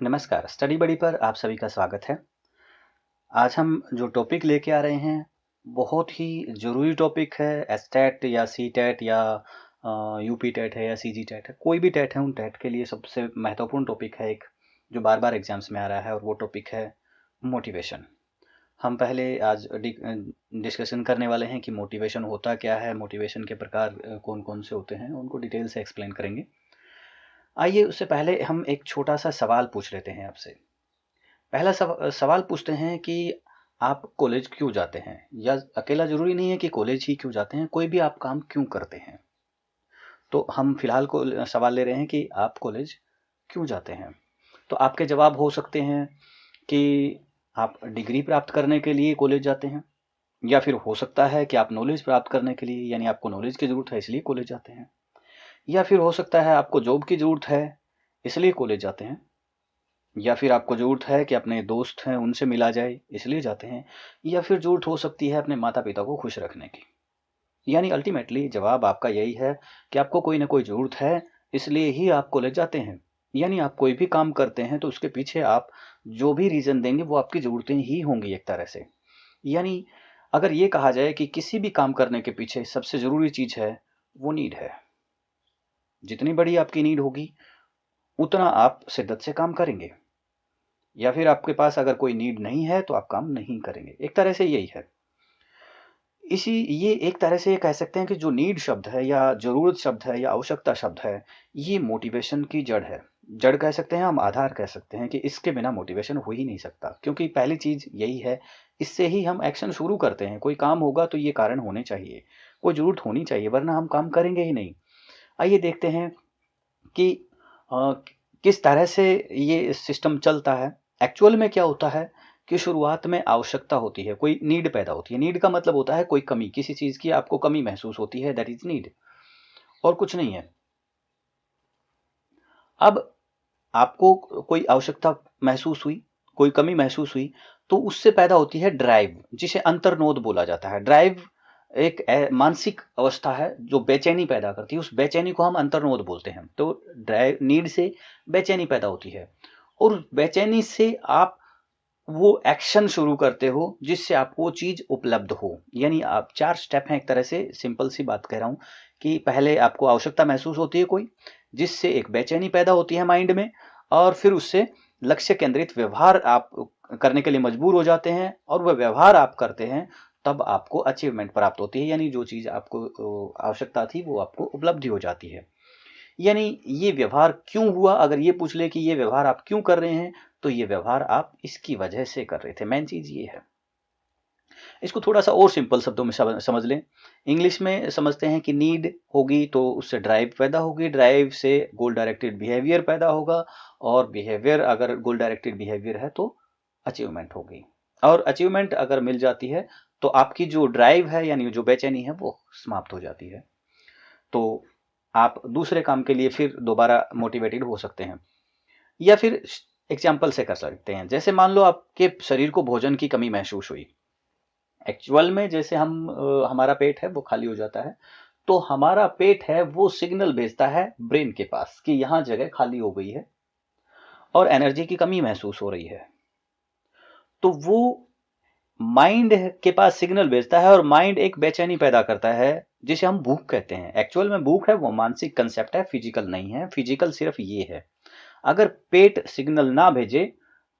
नमस्कार, स्टडी बडी पर आप सभी का स्वागत है। आज हम जो टॉपिक लेके आ रहे हैं, बहुत ही ज़रूरी टॉपिक है। एसटेट या सीटेट या यूपी टेट है या सीजी टेट है, कोई भी टेट है, उन टेट के लिए सबसे महत्वपूर्ण टॉपिक है एक, जो बार बार एग्जाम्स में आ रहा है, और वो टॉपिक है मोटिवेशन। हम पहले आज डिस्कशन करने वाले हैं कि मोटिवेशन होता क्या है, मोटिवेशन के प्रकार कौन कौन से होते हैं, उनको डिटेल से एक्सप्लेन करेंगे। आइए उससे पहले हम एक छोटा सा सवाल पूछ लेते हैं आपसे। पहला सवाल पूछते हैं कि आप कॉलेज क्यों जाते हैं, या अकेला जरूरी नहीं है कि कॉलेज ही क्यों जाते हैं, कोई भी आप काम क्यों करते हैं। तो हम फिलहाल को सवाल ले रहे हैं कि आप कॉलेज क्यों जाते हैं। तो आपके जवाब हो सकते हैं कि आप डिग्री प्राप्त करने के लिए कॉलेज जाते हैं, या फिर हो सकता है कि आप नॉलेज प्राप्त करने के लिए, यानी आपको नॉलेज की जरूरत है इसलिए कॉलेज जाते हैं, या फिर हो सकता है आपको जॉब की जरूरत है इसलिए कॉलेज जाते हैं, या फिर आपको ज़रूरत है कि अपने दोस्त हैं उनसे मिला जाए इसलिए जाते हैं, या फिर ज़रूरत हो सकती है अपने माता पिता को खुश रखने की। यानी अल्टीमेटली जवाब आपका यही है कि आपको कोई ना कोई ज़रूरत है, इसलिए ही आप कॉलेज जाते हैं। यानी आप कोई भी काम करते हैं तो उसके पीछे आप जो भी रीज़न देंगे वो आपकी ज़रूरतें ही होंगी एक तरह से। यानी अगर ये कहा जाए कि किसी भी काम करने के पीछे सबसे ज़रूरी चीज़ है, वो नीड है। जितनी बड़ी आपकी नीड होगी उतना आप शिद्दत से काम करेंगे, या फिर आपके पास अगर कोई नीड नहीं है तो आप काम नहीं करेंगे। एक तरह से यही है। ये एक तरह से ये कह सकते हैं कि जो नीड शब्द है या ज़रूरत शब्द है या आवश्यकता शब्द है, ये मोटिवेशन की जड़ है। जड़ कह सकते हैं हम, आधार कह सकते हैं कि इसके बिना मोटिवेशन हो ही नहीं सकता, क्योंकि पहली चीज़ यही है, इससे ही हम एक्शन शुरू करते हैं। कोई काम होगा तो ये कारण होने चाहिए, कोई ज़रूरत होनी चाहिए, वरना हम काम करेंगे ही नहीं। आइए देखते हैं कि अ, किस तरह से ये सिस्टम चलता है। एक्चुअल में क्या होता है कि शुरुआत में आवश्यकता होती है, कोई नीड पैदा होती है। नीड का मतलब होता है कोई कमी, किसी चीज़ की आपको कमी महसूस होती है, दैट इज़ नीड, और कुछ नहीं है। अब आपको कोई आवश्यकता महसूस हुई, कोई कमी महसूस हुई, तो उससे पैदा होती है ड्राइव, जिसे अंतर्नोद बोला जाता है। ड्राइव एक मानसिक अवस्था है जो बेचैनी पैदा करती है, उस बेचैनी को हम अंतर्नोद बोलते हैं। तो ड्राइव, नीड से बेचैनी पैदा होती है, और उस बेचैनी से आप वो एक्शन शुरू करते हो जिससे आपको वो चीज उपलब्ध हो। यानी आप 4 स्टेप हैं, एक तरह से सिंपल सी बात कह रहा हूं कि पहले आपको आवश्यकता महसूस होती है कोई, जिससे एक बेचैनी पैदा होती है माइंड में, और फिर उससे लक्ष्य केंद्रित व्यवहार आप करने के लिए मजबूर हो जाते हैं, और वह व्यवहार आप करते हैं, तब आपको अचीवमेंट प्राप्त होती है। यानी जो चीज आपको आवश्यकता थी वो आपको उपलब्धि हो जाती है। यानी ये व्यवहार क्यों हुआ, अगर ये पूछ ले कि ये व्यवहार आप क्यों कर रहे हैं, तो ये व्यवहार आप इसकी वजह से कर रहे थे। मेन चीज ये है। इसको थोड़ा सा और सिंपल शब्दों में समझ लें। इंग्लिश में समझते हैं कि नीड होगी तो उससे ड्राइव पैदा होगी, ड्राइव से गोल डायरेक्टेड बिहेवियर पैदा होगा, और बिहेवियर अगर गोल डायरेक्टेड बिहेवियर है तो अचीवमेंट होगी, और अचीवमेंट अगर मिल जाती है तो आपकी जो ड्राइव है यानी जो बेचैनी है वो समाप्त हो जाती है। तो आप दूसरे काम के लिए फिर दोबारा मोटिवेटेड हो सकते हैं। या फिर एग्जाम्पल से कर सकते हैं, जैसे मान लो आपके शरीर को भोजन की कमी महसूस हुई। एक्चुअल में जैसे हमारा पेट है वो खाली हो जाता है, तो हमारा पेट है वो सिग्नल भेजता है ब्रेन के पास कि यहाँ जगह खाली हो गई है और एनर्जी की कमी महसूस हो रही है। तो वो माइंड के पास सिग्नल भेजता है, और माइंड एक बेचैनी पैदा करता है जिसे हम भूख कहते हैं। एक्चुअल में भूख है वो मानसिक कंसेप्ट है, फिजिकल नहीं है। फिजिकल सिर्फ ये है, अगर पेट सिग्नल ना भेजे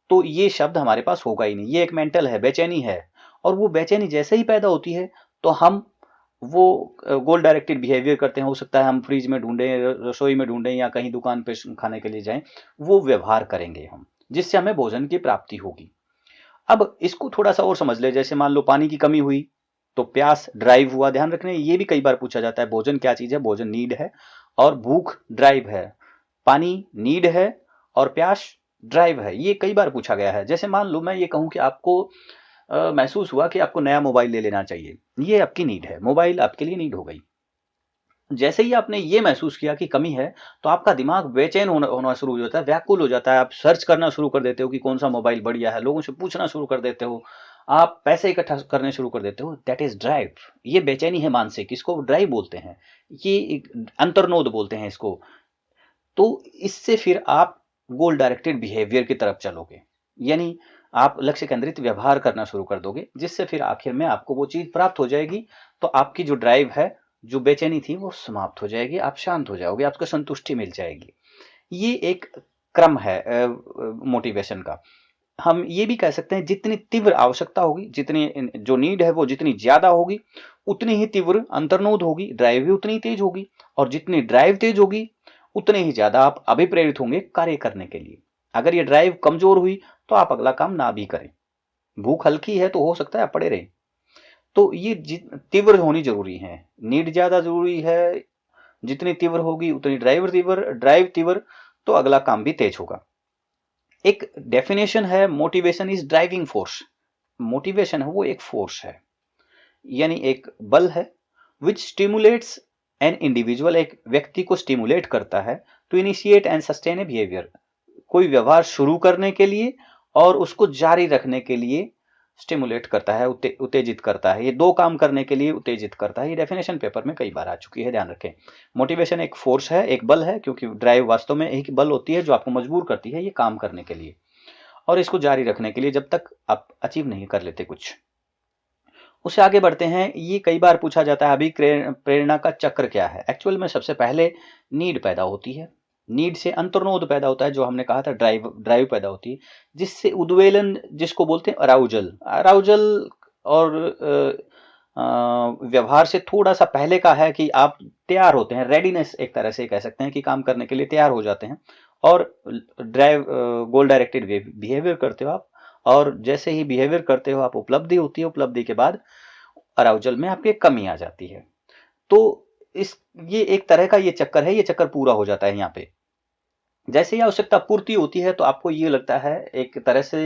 तो ये शब्द हमारे पास होगा ही नहीं। ये एक मेंटल है, बेचैनी है, और वो बेचैनी जैसे ही पैदा होती है तो हम वो गोल डायरेक्टेड बिहेवियर करते हैं। हो सकता है हम फ्रिज में ढूंढें, रसोई में ढूंढें, या कहीं दुकान पे खाने के लिए जाएं, वो व्यवहार करेंगे हम, जिससे हमें भोजन की प्राप्ति होगी। अब इसको थोड़ा सा और समझ ले, जैसे मान लो पानी की कमी हुई तो प्यास ड्राइव हुआ। ध्यान रखने, ये भी कई बार पूछा जाता है, भोजन क्या चीज है, भोजन नीड है और भूख ड्राइव है। पानी नीड है और प्यास ड्राइव है, ये कई बार पूछा गया है। जैसे मान लो मैं ये कहूं कि आपको महसूस हुआ कि आपको नया मोबाइल ले लेना चाहिए, ये आपकी नीड है, मोबाइल आपके लिए नीड हो गई। जैसे ही आपने ये महसूस किया कि कमी है, तो आपका दिमाग बेचैन होना शुरू हो जाता है, व्याकुल हो जाता है। आप सर्च करना शुरू कर देते हो कि कौन सा मोबाइल बढ़िया है, लोगों से पूछना शुरू कर देते हो, आप पैसे इकट्ठा करने शुरू कर देते हो। That is drive. ये बेचैनी है मानसिक, इसको ड्राइव बोलते हैं, ये अंतर्नोद बोलते हैं इसको। तो इससे फिर आप गोल डायरेक्टेड बिहेवियर की तरफ चलोगे, यानी आप लक्ष्य केंद्रित व्यवहार करना शुरू कर दोगे, जिससे फिर आखिर में आपको वो चीज प्राप्त हो जाएगी। तो आपकी जो ड्राइव है, जो बेचैनी थी, वो समाप्त हो जाएगी, आप शांत हो जाओगे, आपको संतुष्टि मिल जाएगी। ये एक क्रम है मोटिवेशन का। हम ये भी कह सकते हैं जितनी तीव्र आवश्यकता होगी, जितनी जो नीड है वो जितनी ज्यादा होगी, उतनी ही तीव्र अंतर्नोद होगी, ड्राइव भी उतनी तेज होगी। और जितनी ड्राइव तेज होगी, उतने ही ज्यादा आप अभिप्रेरित होंगे कार्य करने के लिए। अगर ये ड्राइव कमजोर हुई तो आप अगला काम ना भी करें। भूख हल्की है तो हो सकता है आप पड़े रहें। तो ये तीव्र होनी जरूरी है, नीड ज्यादा जरूरी है, जितनी तीव्र होगी उतनी ड्राइव तीव्र, तो अगला काम भी तेज होगा। एक डेफिनेशन है, motivation is driving force. Motivation है वो एक फोर्स है, यानी एक बल है, विच स्टिमुलेट्स एन इंडिविजुअल, एक व्यक्ति को स्टिमुलेट करता है, to initiate and sustain a behaviour, कोई व्यवहार शुरू करने के लिए और उसको जारी रखने के लिए स्टिमुलेट करता है, उत्तेजित करता है। ये दो काम करने के लिए उत्तेजित करता है। ये डेफिनेशन पेपर में कई बार आ चुकी है, ध्यान रखें। मोटिवेशन एक फोर्स है, एक बल है, क्योंकि ड्राइव वास्तव में एक बल होती है जो आपको मजबूर करती है ये काम करने के लिए और इसको जारी रखने के लिए, जब तक आप अचीव नहीं कर लेते कुछ। उससे आगे बढ़ते हैं। ये कई बार पूछा जाता है, अभी प्रेरणा का चक्र क्या है। एक्चुअल में सबसे पहले नीड पैदा होती है, नीड से अंतर्नोद पैदा होता है, जो हमने कहा था ड्राइव पैदा होती है, जिससे उद्वेलन, जिसको बोलते हैं अराउजल और व्यवहार से थोड़ा सा पहले का है कि आप तैयार होते हैं, रेडीनेस एक तरह से कह सकते हैं कि काम करने के लिए तैयार हो जाते हैं और गोल डायरेक्टेड बिहेवियर करते हो आप। और जैसे ही बिहेवियर करते हो आप, उपलब्धि होती है, उपलब्धि के बाद अराउजल में आपके कमी आ जाती है। तो ये एक तरह का ये चक्कर है, ये चक्कर पूरा हो जाता है यहाँ पे। जैसे ही आवश्यकता पूर्ति होती है तो आपको ये लगता है, एक तरह से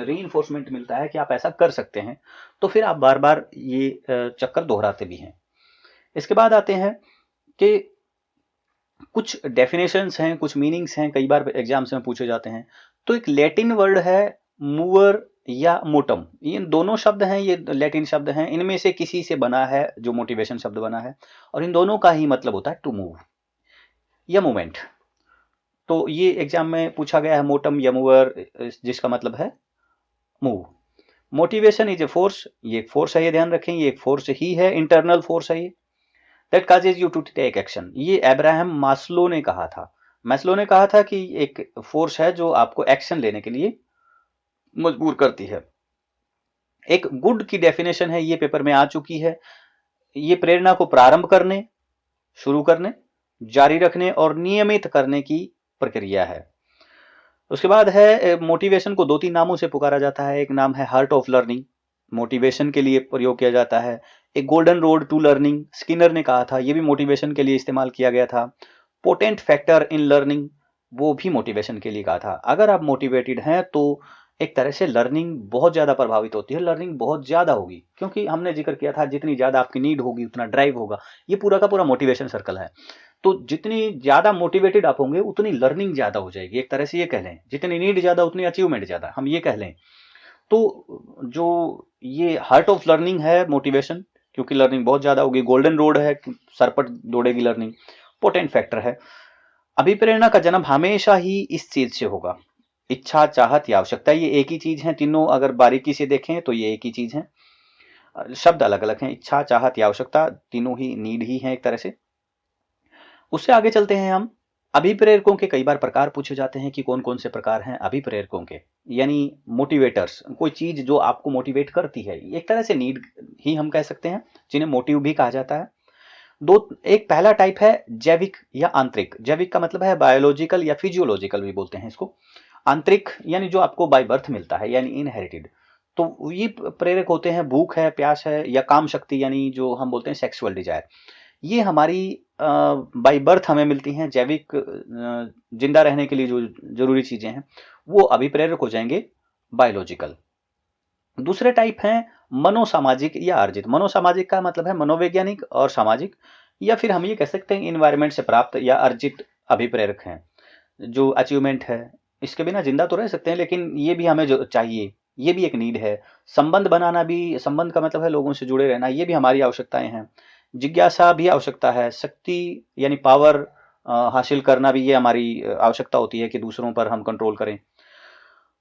रीइंफोर्समेंट मिलता है कि आप ऐसा कर सकते हैं, तो फिर आप बार बार ये चक्कर दोहराते भी हैं। इसके बाद आते हैं कि कुछ डेफिनेशंस हैं, कुछ मीनिंग्स हैं, कई बार एग्जाम्स में पूछे जाते हैं। तो एक लैटिन वर्ड है मूवर या मोटम, ये दोनों शब्द हैं, ये लैटिन शब्द हैं, इनमें से किसी से बना है जो मोटिवेशन शब्द बना है, और इन दोनों का ही मतलब होता है टू मूव या मूवमेंट। तो ये एग्जाम में पूछा गया है, मोटम या मूवर, जिसका मतलब है move. Motivation is a force, ये एक फोर्स है, ये ध्यान रखें, ये एक फोर्स ही है, इंटरनल फोर्स है ये, that causes you to take action. ये अब्राहम मास्लो ने कहा था। मास्लो ने कहा था कि एक फोर्स है जो आपको एक्शन लेने के लिए मजबूर करती है। एक गुड की डेफिनेशन है, ये पेपर में आ चुकी है। ये प्रेरणा को प्रारंभ करने, शुरू करने, जारी रखने और नियमित करने की प्रक्रिया है। उसके बाद है, मोटिवेशन को दो तीन नामों से पुकारा जाता है। एक नाम है हार्ट ऑफ लर्निंग, मोटिवेशन के लिए प्रयोग किया जाता है। एक golden road to learning, Skinner ने कहा था, ये भी मोटिवेशन के लिए इस्तेमाल किया गया था। पोटेंट फैक्टर इन लर्निंग, वो भी मोटिवेशन के लिए कहा था। अगर आप मोटिवेटेड हैं तो एक तरह से लर्निंग बहुत ज्यादा प्रभावित होती है, लर्निंग बहुत ज्यादा होगी, क्योंकि हमने जिक्र किया था जितनी ज्यादा आपकी नीड होगी उतना ड्राइव होगा। ये पूरा का पूरा मोटिवेशन सर्कल है। तो जितनी ज्यादा मोटिवेटेड आप होंगे उतनी लर्निंग ज्यादा हो जाएगी, एक तरह से ये कह लें, जितनी नीड ज्यादा उतनी अचीवमेंट ज्यादा, हम ये कह लें। तो जो ये हार्ट ऑफ लर्निंग है मोटिवेशन, क्योंकि लर्निंग बहुत ज्यादा होगी। गोल्डन रोड है, सरपट दौड़ेगी लर्निंग। पोटेंट फैक्टर है, अभिप्रेरणा का जन्म हमेशा ही इस चीज से होगा, इच्छा, चाहत या आवश्यकता, ये एक ही चीज है तीनों। अगर बारीकी से देखें तो ये एक ही चीज है, शब्द अलग अलग हैं। इच्छा, चाहत या आवश्यकता, तीनों ही नीड ही हैं एक तरह से। उससे आगे चलते हैं हम। अभिप्रेरकों के कई बार प्रकार पूछे जाते हैं कि कौन कौन से प्रकार हैं अभिप्रेरकों के, यानी मोटिवेटर्स, कोई चीज जो आपको मोटिवेट करती है, एक तरह से नीड ही हम कह सकते हैं, जिन्हें मोटिव भी कहा जाता है। एक पहला टाइप है जैविक या आंतरिक। जैविक का मतलब है बायोलॉजिकल या फिजियोलॉजिकल भी बोलते हैं इसको। आंतरिक यानी जो आपको बाय बर्थ मिलता है, यानी इनहेरिटेड। तो ये प्रेरक होते हैं, भूख है, प्यास है, या काम शक्ति, यानी जो हम बोलते हैं सेक्सुअल डिजायर। ये हमारी बाय बर्थ हमें मिलती हैं। जैविक जिंदा रहने के लिए जो जरूरी चीजें हैं वो अभिप्रेरक हो जाएंगे बायोलॉजिकल। दूसरे टाइप हैं मनोसामाजिक या अर्जित। मनोसामाजिक का मतलब है मनोवैज्ञानिक और सामाजिक, या फिर हम ये कह सकते हैं इन्वायरमेंट से प्राप्त या अर्जित अभिप्रेरक हैं, जो अचीवमेंट है। इसके बिना जिंदा तो रह सकते हैं, लेकिन ये भी हमें जो चाहिए, ये भी एक नीड है। संबंध बनाना भी, संबंध का मतलब है लोगों से जुड़े रहना, ये भी हमारी आवश्यकताएं हैं। जिज्ञासा भी आवश्यकता है। शक्ति यानी पावर, हासिल करना भी ये हमारी आवश्यकता होती है कि दूसरों पर हम कंट्रोल करें।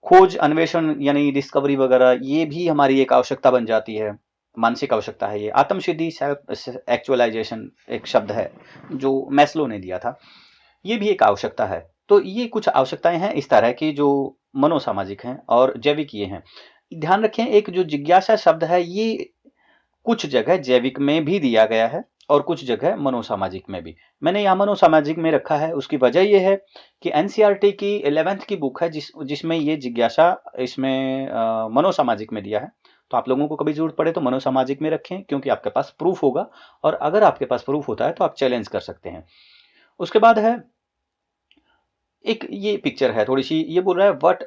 खोज अन्वेषण यानी डिस्कवरी वगैरह ये भी हमारी एक आवश्यकता बन जाती है, मानसिक आवश्यकता है ये। आत्मसिद्धि सेल्फ एक्चुअलाइजेशन एक शब्द है जो मैस्लो ने दिया था, ये भी एक आवश्यकता है। तो ये कुछ आवश्यकताएं हैं इस तरह की जो मनोसामाजिक हैं और जैविक ये हैं। ध्यान रखें एक जो जिज्ञासा शब्द है ये कुछ जगह जैविक में भी दिया गया है और कुछ जगह मनोसामाजिक में भी। मैंने यहाँ मनोसामाजिक में रखा है, उसकी वजह यह है कि एनसीईआरटी की 11th की बुक है जिसमें ये जिज्ञासा इसमें मनोसामाजिक में दिया है। तो आप लोगों को कभी जरूरत पड़े तो मनोसामाजिक में रखें, क्योंकि आपके पास प्रूफ होगा, और अगर आपके पास प्रूफ होता है तो आप चैलेंज कर सकते हैं। उसके बाद है एक ये पिक्चर है थोड़ी सी, ये बोल रहा है व्हाट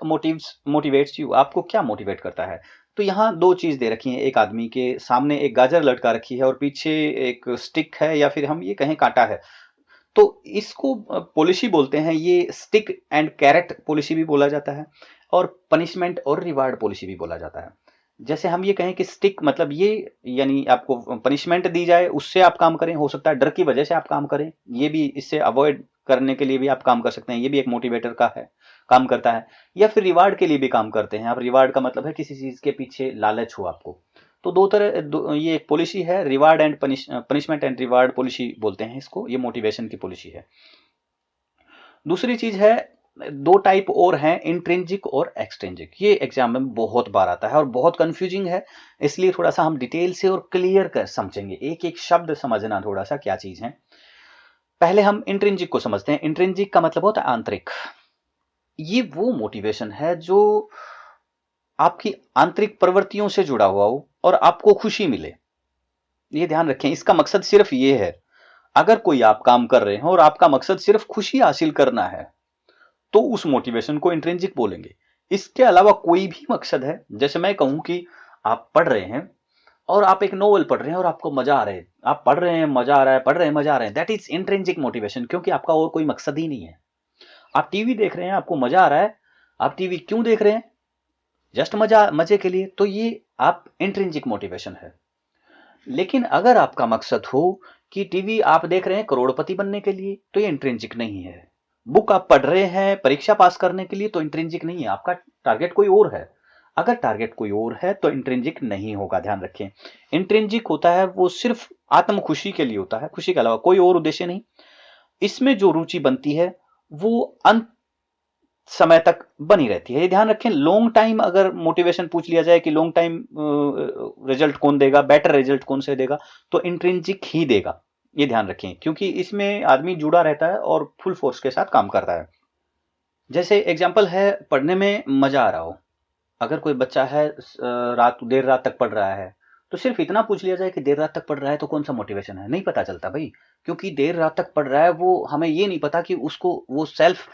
मोटिवेट्स यू, आपको क्या मोटिवेट करता है। तो यहाँ दो चीज दे रखी है, एक आदमी के सामने एक गाजर लटका रखी है और पीछे एक स्टिक है या फिर हम ये कहें कांटा है। तो इसको पॉलिसी बोलते हैं, ये स्टिक एंड कैरेट पॉलिसी भी बोला जाता है और पनिशमेंट और रिवार्ड पॉलिसी भी बोला जाता है। जैसे हम ये कहें कि स्टिक मतलब ये यानी आपको पनिशमेंट दी जाए उससे आप काम करें, हो सकता है डर की वजह से आप काम करें, ये भी इससे अवॉइड करने के लिए भी आप काम कर सकते हैं, ये भी एक मोटिवेटर का है, काम करता है। या फिर रिवार्ड के लिए भी काम करते हैं आप, रिवार्ड का मतलब है किसी चीज के पीछे लालच हो आपको। तो दो तरह ये एक पॉलिसी है, reward and punishment and reward policy बोलते हैं इसको, ये मोटिवेशन की पॉलिसी है। दूसरी चीज है, दो टाइप और हैं, इंट्रिंसिक और एक्सट्रिंसिक। ये एग्जाम में बहुत बार आता है और बहुत कंफ्यूजिंग है, इसलिए थोड़ा सा हम डिटेल से और क्लियर कर समझेंगे, एक एक शब्द समझना थोड़ा सा क्या चीज है। पहले हम इंट्रिंसिक को समझते हैं। इंट्रिंसिक का मतलब होता है आंतरिक। ये वो मोटिवेशन है जो आपकी आंतरिक प्रवृत्तियों से जुड़ा हुआ हो और आपको खुशी मिले। ये ध्यान रखें, इसका मकसद सिर्फ ये है, अगर कोई आप काम कर रहे हो और आपका मकसद सिर्फ खुशी हासिल करना है तो उस मोटिवेशन को इंट्रिंसिक बोलेंगे। इसके अलावा कोई भी मकसद है, जैसे मैं कहूं कि आप पढ़ रहे हैं और आप एक नोवेल पढ़ रहे हैं और आपको मजा आ रहा है, आप पढ़ रहे हैं मजा आ रहा है, पढ़ रहे हैं मजा आ रहा है, दैट इज इंट्रिंसिक मोटिवेशन, क्योंकि आपका और कोई मकसद ही नहीं है। आप टीवी देख रहे हैं, आपको मजा आ रहा है, आप टीवी क्यों देख रहे हैं, जस्ट मजे के लिए, तो ये आप इंट्रिंसिक मोटिवेशन है। लेकिन अगर आपका मकसद हो कि टीवी आप देख रहे हैं करोड़पति बनने के लिए, तो ये इंट्रिंसिक नहीं है। बुक आप पढ़ रहे हैं परीक्षा पास करने के लिए, तो इंट्रिंसिक नहीं है, आपका टारगेट कोई और है। अगर टारगेट कोई और है तो इंट्रिंसिक नहीं होगा, ध्यान रखें। इंट्रिंसिक होता है वो सिर्फ आत्म खुशी के लिए होता है, खुशी के अलावा कोई और उद्देश्य नहीं। इसमें जो रुचि बनती है वो अंत समय तक बनी रहती है। ये ध्यान रखें, लॉन्ग टाइम अगर मोटिवेशन पूछ लिया जाए कि लॉन्ग टाइम रिजल्ट कौन देगा, बेटर रिजल्ट कौन से देगा, तो इंट्रिंसिक ही देगा। ये ध्यान रखें, क्योंकि इसमें आदमी जुड़ा रहता है और फुल फोर्स के साथ काम करता है। जैसे एग्जांपल है, पढ़ने में मजा आ रहा हो, अगर कोई बच्चा है देर रात तक पढ़ रहा है, तो सिर्फ इतना पूछ लिया जाए कि देर रात तक पढ़ रहा है तो कौन सा मोटिवेशन है, नहीं पता चलता भाई। क्योंकि देर रात तक पढ़ रहा है वो, हमें ये नहीं पता कि उसको वो सेल्फ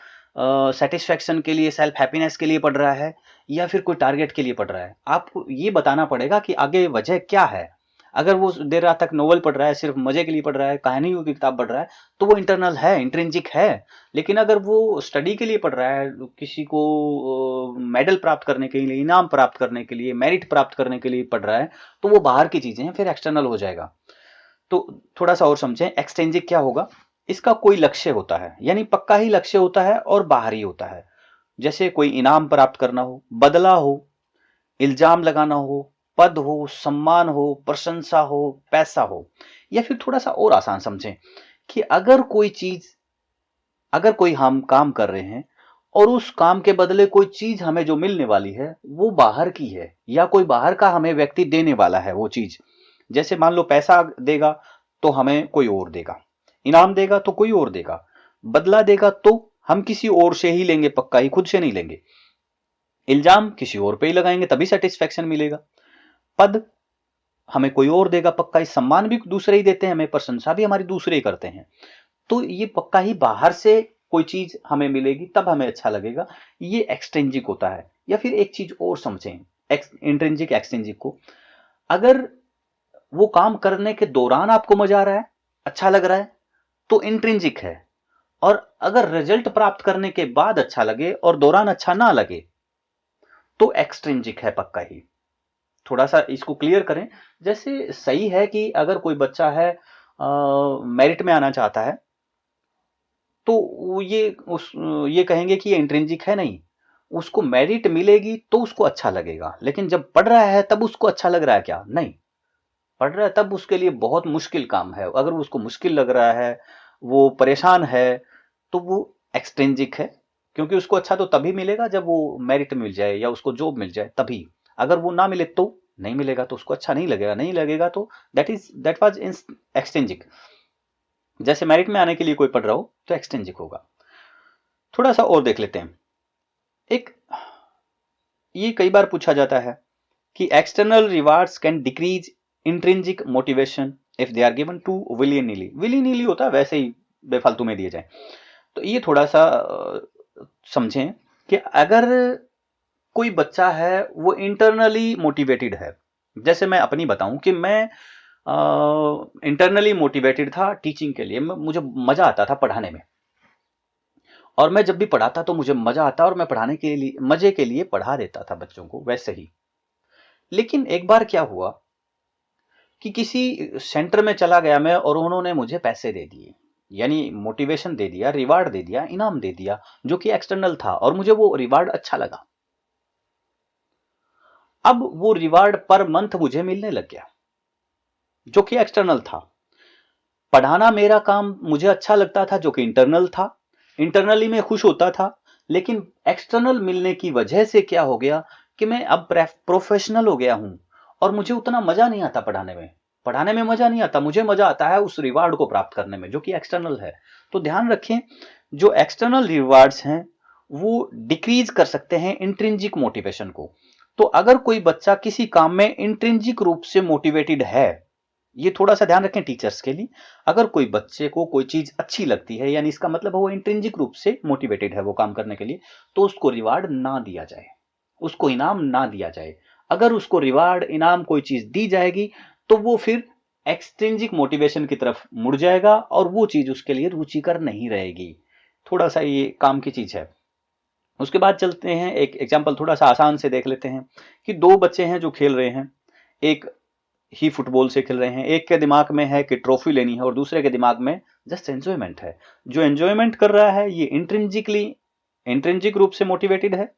सेटिस्फेक्शन के लिए, सेल्फ हैप्पीनेस के लिए पढ़ रहा है या फिर कोई टारगेट के लिए पढ़ रहा है। आपको ये बताना पड़ेगा कि आगे वजह क्या है। अगर वो देर रात तक नोवेल पढ़ रहा है, सिर्फ मजे के लिए पढ़ रहा है, कहानियों की किताब पढ़ रहा है, तो वो इंटरनल है, इंट्रिंसिक है। लेकिन अगर वो स्टडी के लिए पढ़ रहा है, किसी को मेडल प्राप्त करने के लिए, इनाम प्राप्त करने के लिए, मेरिट प्राप्त करने के लिए पढ़ रहा है, तो वो बाहर की चीजें हैं, फिर एक्सटर्नल हो जाएगा। तो थोड़ा सा और समझें, एक्सट्रिंसिक क्या होगा। इसका कोई लक्ष्य होता है, यानी पक्का ही लक्ष्य होता है और बाहरी होता है। जैसे कोई इनाम प्राप्त करना हो, बदला हो, इल्जाम लगाना हो, पद हो, सम्मान हो, प्रशंसा हो, पैसा हो। या फिर थोड़ा सा और आसान समझें कि अगर कोई हम काम कर रहे हैं और उस काम के बदले कोई चीज हमें जो मिलने वाली है वो बाहर की है, या कोई बाहर का हमें व्यक्ति देने वाला है वो चीज। जैसे मान लो पैसा देगा तो हमें कोई और देगा, इनाम देगा तो कोई और देगा, बदला देगा तो हम किसी और से ही लेंगे, पक्का ही खुद से नहीं लेंगे, इल्जाम किसी और पे ही लगाएंगे तभी सेटिस्फेक्शन मिलेगा, पद हमें कोई और देगा पक्का ही, सम्मान भी दूसरे ही देते हैं हमें, प्रशंसा भी हमारी दूसरे ही करते हैं। तो ये पक्का ही बाहर से कोई चीज हमें मिलेगी तब हमें अच्छा लगेगा, ये एक्सट्रिंसिक होता है। या फिर एक चीज और समझें इंट्रिंसिक एक्सट्रिंसिक को, अगर वो काम करने के दौरान आपको मजा आ रहा है, अच्छा लग रहा है, तो इंट्रिंसिक है। और अगर रिजल्ट प्राप्त करने के बाद अच्छा लगे और दौरान अच्छा ना लगे तो एक्सट्रिंसिक है पक्का ही। थोड़ा सा इसको क्लियर करें। जैसे सही है कि अगर कोई बच्चा है मेरिट में आना चाहता है तो ये कहेंगे कि ये इंट्रिंसिक है। नहीं, उसको मेरिट मिलेगी तो उसको अच्छा लगेगा, लेकिन जब पढ़ रहा है तब उसको अच्छा लग रहा है क्या? नहीं, पढ़ रहा है तब उसके लिए बहुत मुश्किल काम है। अगर उसको मुश्किल लग रहा है, वो परेशान है, तो वो एक्सट्रिंसिक है, क्योंकि उसको अच्छा तो तभी मिलेगा जब वो मेरिट मिल जाए या उसको जॉब मिल जाए तभी। अगर वो ना मिले तो नहीं मिलेगा, तो उसको अच्छा नहीं लगेगा, नहीं लगेगा तो दैट वाज एक्सट्रिंसिक। जैसे मेरिट में आने के लिए कोई पढ़ रहा हो तो एक्सट्रिंसिक होगा। थोड़ा सा और देख लेते हैं। एक ये कई बार पूछा जाता है कि external rewards can decrease intrinsic motivation if they are given to willy nilly. Willy nilly होता है, वैसे ही बेफालतू में दिए जाए। तो ये थोड़ा सा समझें कि अगर कोई बच्चा है वो इंटरनली मोटिवेटेड है, जैसे मैं अपनी बताऊं कि मैं इंटरनली मोटिवेटेड था टीचिंग के लिए, मुझे मजा आता था पढ़ाने में, और मैं जब भी पढ़ाता तो मुझे मजा आता और मैं पढ़ाने के लिए मजे के लिए पढ़ा देता था बच्चों को वैसे ही। लेकिन एक बार क्या हुआ कि किसी सेंटर में चला गया मैं और उन्होंने मुझे पैसे दे दिए, यानी मोटिवेशन दे दिया, रिवार्ड दे दिया, इनाम दे दिया, जो कि एक्सटर्नल था और मुझे वो रिवार्ड अच्छा लगा। अब वो रिवार्ड पर मंथ मुझे मिलने लग गया, जो कि एक्सटर्नल था। पढ़ाना मेरा काम मुझे अच्छा लगता था, जो कि इंटरनल था। इंटरनली मैं खुश होता था, लेकिन एक्सटर्नल मिलने की वजह से क्या हो गया कि मैं अब प्रोफेशनल हो गया हूं और मुझे उतना मजा नहीं आता पढ़ाने में। पढ़ाने में मजा नहीं आता, मुझे मजा आता है उस रिवार्ड को प्राप्त करने में, जो कि एक्सटर्नल है। तो ध्यान रखें, जो एक्सटर्नल रिवार्ड्स हैं वो डिक्रीज कर सकते हैं इंट्रिंसिक मोटिवेशन को। तो अगर कोई बच्चा किसी काम में इंट्रिंसिक रूप से मोटिवेटेड है, ये थोड़ा सा ध्यान रखें टीचर्स के लिए, अगर कोई बच्चे को कोई चीज अच्छी लगती है, यानी इसका मतलब है वो इंट्रिंसिक रूप से मोटिवेटेड है वो काम करने के लिए, तो उसको रिवार्ड ना दिया जाए, उसको इनाम ना दिया जाए। अगर उसको रिवार्ड इनाम कोई चीज दी जाएगी तो वो फिर एक्सट्रिंसिक मोटिवेशन की तरफ मुड़ जाएगा और वो चीज उसके लिए रुचिकर नहीं रहेगी। थोड़ा सा ये काम की चीज है। उसके बाद चलते हैं, एक एग्जाम्पल थोड़ा सा आसान से देख लेते हैं कि दो बच्चे हैं जो खेल रहे हैं, एक ही फुटबॉल से खेल रहे हैं। एक के दिमाग में है कि ट्रॉफी लेनी है और दूसरे के दिमाग में जस्ट एंजॉयमेंट है। जो एंजॉयमेंट कर रहा है ये इंट्रिंसिक रूप से मोटिवेटेड है,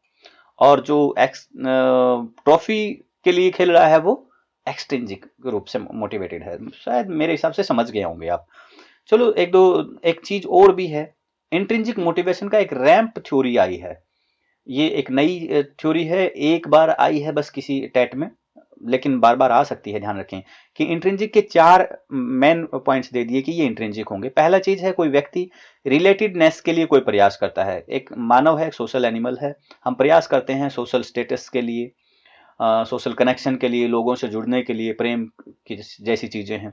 और जो ट्रॉफी के लिए खेल रहा है वो एक्सट्रिंसिक रूप से मोटिवेटेड है। शायद मेरे हिसाब से समझ गए होंगे आप। चलो एक चीज और भी है। इंट्रिंसिक मोटिवेशन का एक रैंप थ्योरी आई है। ये एक नई थ्योरी है, एक बार आई है बस किसी टेट में, लेकिन बार बार आ सकती है। ध्यान रखें कि इंट्रिंसिक के 4 मेन पॉइंट्स दे दिए कि ये इंट्रिंसिक होंगे। पहला चीज है, कोई व्यक्ति रिलेटेडनेस के लिए कोई प्रयास करता है। एक मानव है, एक सोशल एनिमल है, हम प्रयास करते हैं सोशल स्टेटस के लिए, सोशल कनेक्शन के लिए, लोगों से जुड़ने के लिए, प्रेम की जैसी चीजें हैं।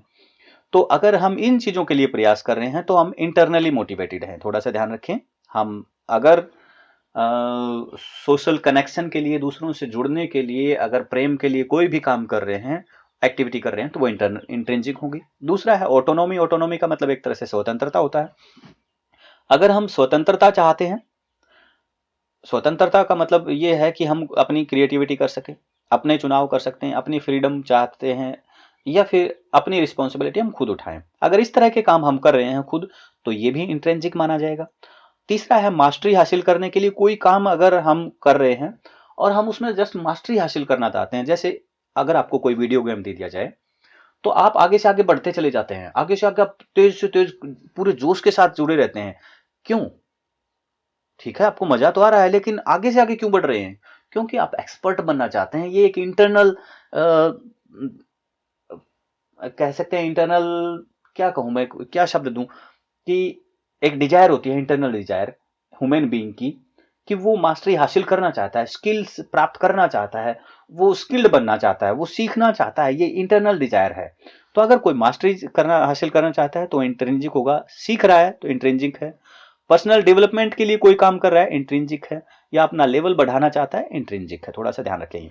तो अगर हम इन चीजों के लिए प्रयास कर रहे हैं तो हम इंटरनली मोटिवेटेड हैं। थोड़ा सा ध्यान रखें, हम अगर सोशल कनेक्शन के लिए, दूसरों से जुड़ने के लिए, अगर प्रेम के लिए कोई भी काम कर रहे हैं, एक्टिविटी कर रहे हैं, तो वो इंट्रिंसिक होगी। दूसरा है ऑटोनॉमी। ऑटोनॉमी का मतलब एक तरह से स्वतंत्रता होता है। अगर हम स्वतंत्रता चाहते हैं, स्वतंत्रता का मतलब ये है कि हम अपनी क्रिएटिविटी कर सके, अपने चुनाव कर सकते हैं, अपनी फ्रीडम चाहते हैं, या फिर अपनी रिस्पॉन्सिबिलिटी हम खुद उठाएं। अगर इस तरह के काम हम कर रहे हैं खुद, तो ये भी इंट्रिंसिक माना जाएगा। तीसरा है मास्टरी हासिल करने के लिए कोई काम अगर हम कर रहे हैं और हम उसमें जस्ट मास्टरी हासिल करना चाहते हैं। जैसे अगर आपको कोई वीडियो गेम दे दिया जाए तो आप आगे से आगे बढ़ते चले जाते हैं, आगे से आगे आप तेज से तेज पूरे जोश के साथ जुड़े रहते हैं। क्यों? ठीक है, आपको मजा तो आ रहा है, लेकिन आगे से आगे क्यों बढ़ रहे हैं? क्योंकि आप एक्सपर्ट बनना चाहते हैं। ये एक इंटरनल, कह सकते हैं इंटरनल, क्या कहूं मैं, क्या शब्द दूं, कि एक डिजायर होती है, इंटरनल डिजायर ह्यूमन बीइंग की, कि वो मास्टरी हासिल करना चाहता है, स्किल्स प्राप्त करना चाहता है, वो स्किल्ड बनना चाहता है, वो सीखना चाहता है। ये इंटरनल डिजायर है। तो अगर कोई मास्टरी हासिल करना चाहता है तो इंट्रिंसिक होगा, सीख रहा है तो इंट्रिंसिक है, पर्सनल डेवलपमेंट के लिए कोई काम कर रहा है इंट्रिंसिक है, या अपना लेवल बढ़ाना चाहता है इंट्रिंसिक है। थोड़ा सा ध्यान रखें।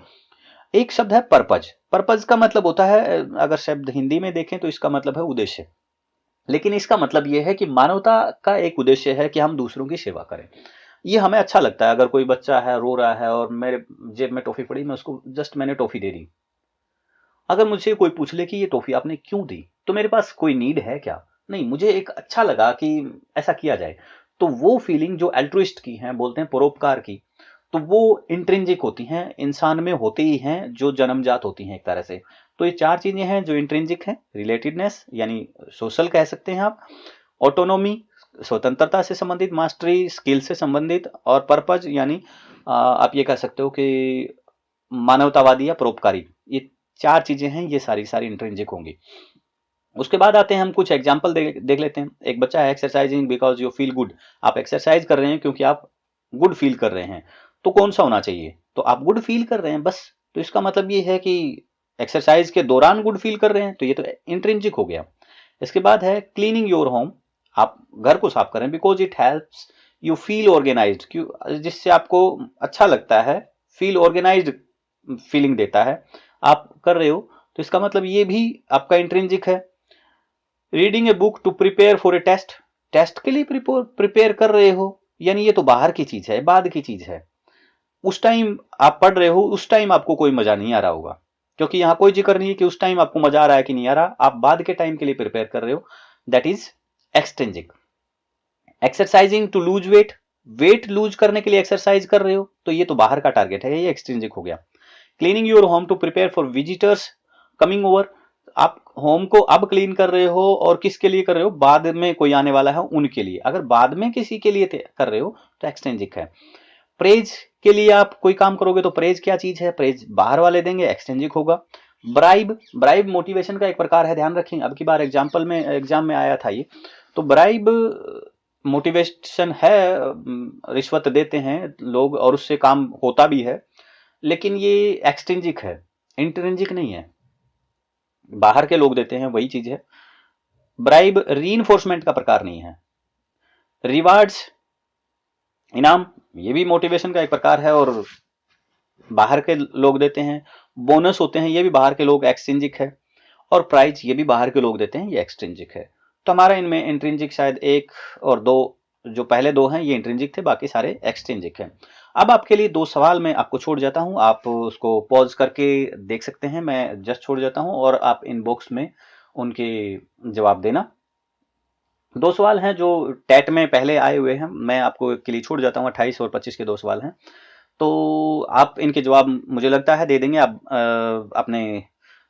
एक शब्द है पर्पज। पर्पज का मतलब होता है, अगर शब्द हिंदी में देखें तो इसका मतलब है उद्देश्य, लेकिन इसका मतलब यह है कि मानवता का एक उद्देश्य है कि हम दूसरों की सेवा करें। ये हमें अच्छा लगता है। अगर कोई बच्चा है रो रहा है और मेरे जेब में टॉफी पड़ी, मैं उसको जस्ट मैंने टॉफी दे दी, अगर मुझे कोई पूछ ले कि ये टॉफी आपने क्यों दी, तो मेरे पास कोई नीड है क्या? नहीं, मुझे एक अच्छा लगा कि ऐसा किया जाए। तो वो फीलिंग जो एल्ट्रुइस्ट की है, बोलते हैं परोपकार की, तो वो इंट्रिंसिक होती हैं, इंसान में होती ही हैं, जो जन्मजात होती हैं एक तरह से। तो ये 4 चीजें हैं जो इंट्रिंसिक हैं। रिलेटेडनेस यानी सोशल कह सकते हैं आप, ऑटोनोमी स्वतंत्रता से संबंधित, मास्टरी स्किल से संबंधित, और पर्पज यानी आप ये कह सकते हो कि मानवतावादी या परोपकारी। ये 4 चीजें हैं, ये सारी सारी इंट्रिंसिक होंगी। उसके बाद आते हैं हम कुछ एग्जाम्पल देख लेते हैं। एक बच्चा है exercising because you feel good, आप एक्सरसाइज कर रहे हैं क्योंकि आप गुड फील कर रहे हैं। तो कौन सा होना चाहिए? तो आप गुड फील कर रहे हैं बस, तो इसका मतलब ये है कि एक्सरसाइज के दौरान गुड फील कर रहे हैं, तो ये तो इंट्रिंसिक हो गया। इसके बाद है क्लीनिंग योर होम, आप घर को साफ करें because it helps you feel organised, क्यों, जिससे आपको अच्छा लगता है, फील ऑर्गेनाइज्ड फीलिंग देता है, आप कर रहे हो, तो इसका मतलब ये भी आपका इंट्रिंसिक है। Reading a book to prepare for a test, test के लिए प्रिपेयर कर रहे हो, यानी ये तो बाहर की चीज है, बाद की चीज है। उस टाइम आप पढ़ रहे हो, उस टाइम आपको कोई मजा नहीं आ रहा होगा, क्योंकि यहां कोई जिक्र नहीं है कि उस टाइम आपको मजा आ रहा है कि नहीं आ रहा, आप बाद के टाइम के लिए प्रिपेयर कर रहे हो, that is extrinsic. Exercising to lose weight, weight lose करने के लिए एक्सरसाइज कर रहे हो, तो ये तो बाहर का टारगेट है, ये एक्सट्रिंसिक हो गया। Cleaning your home to prepare for visitors coming over, आप होम को अब क्लीन कर रहे हो और किसके लिए कर रहे हो? बाद में कोई आने वाला है उनके लिए। अगर बाद में किसी के लिए कर रहे हो तो एक्सट्रिंसिक है। प्रेज के लिए आप कोई काम करोगे तो प्रेज क्या चीज है? प्रेज बाहर वाले देंगे, एक्सट्रिंसिक होगा। ब्राइब, ब्राइब मोटिवेशन का एक प्रकार है, ध्यान रखें, अब की बार एग्जाम में आया था ये। तो ब्राइब मोटिवेशन है, रिश्वत देते हैं लोग और उससे काम होता भी है, लेकिन ये एक्सट्रिंसिक है, इंट्रिंसिक नहीं है। बाहर के लोग देते हैं वही चीज है। ब्राइब रीइंफोर्समेंट का प्रकार नहीं है। रिवार्ड्स, इनाम, ये भी मोटिवेशन का एक प्रकार है और बाहर के लोग देते हैं। बोनस होते हैं, ये भी बाहर के लोग, एक्सट्रिंसिक है। और प्राइज, ये भी बाहर के लोग देते हैं, ये एक्सट्रिंसिक है। तो हमारा इनमें इंट्रिंसिक शायद 1 और 2, जो पहले 2 हैं ये इंट्रिंसिक थे, बाकी सारे एक्सट्रिंसिक हैं। अब आपके लिए 2 सवाल मैं आपको छोड़ जाता हूं, आप उसको पॉज करके देख सकते हैं, मैं जस्ट छोड़ जाता हूं और आप इनबॉक्स में उनके जवाब देना। 2 सवाल हैं जो टेट में पहले आए हुए हैं, मैं आपको के लिए छोड़ जाता हूं। 28 और 25 के 2 सवाल हैं, तो आप इनके जवाब मुझे लगता है दे देंगे। आप अपने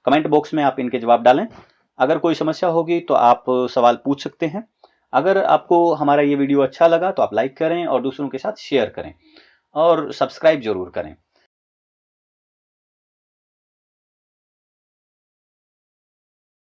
कमेंट बॉक्स में आप इनके जवाब डालें। अगर कोई समस्या होगी तो आप सवाल पूछ सकते हैं। अगर आपको हमारा ये वीडियो अच्छा लगा तो आप लाइक करें और दूसरों के साथ शेयर करें और सब्सक्राइब जरूर करें।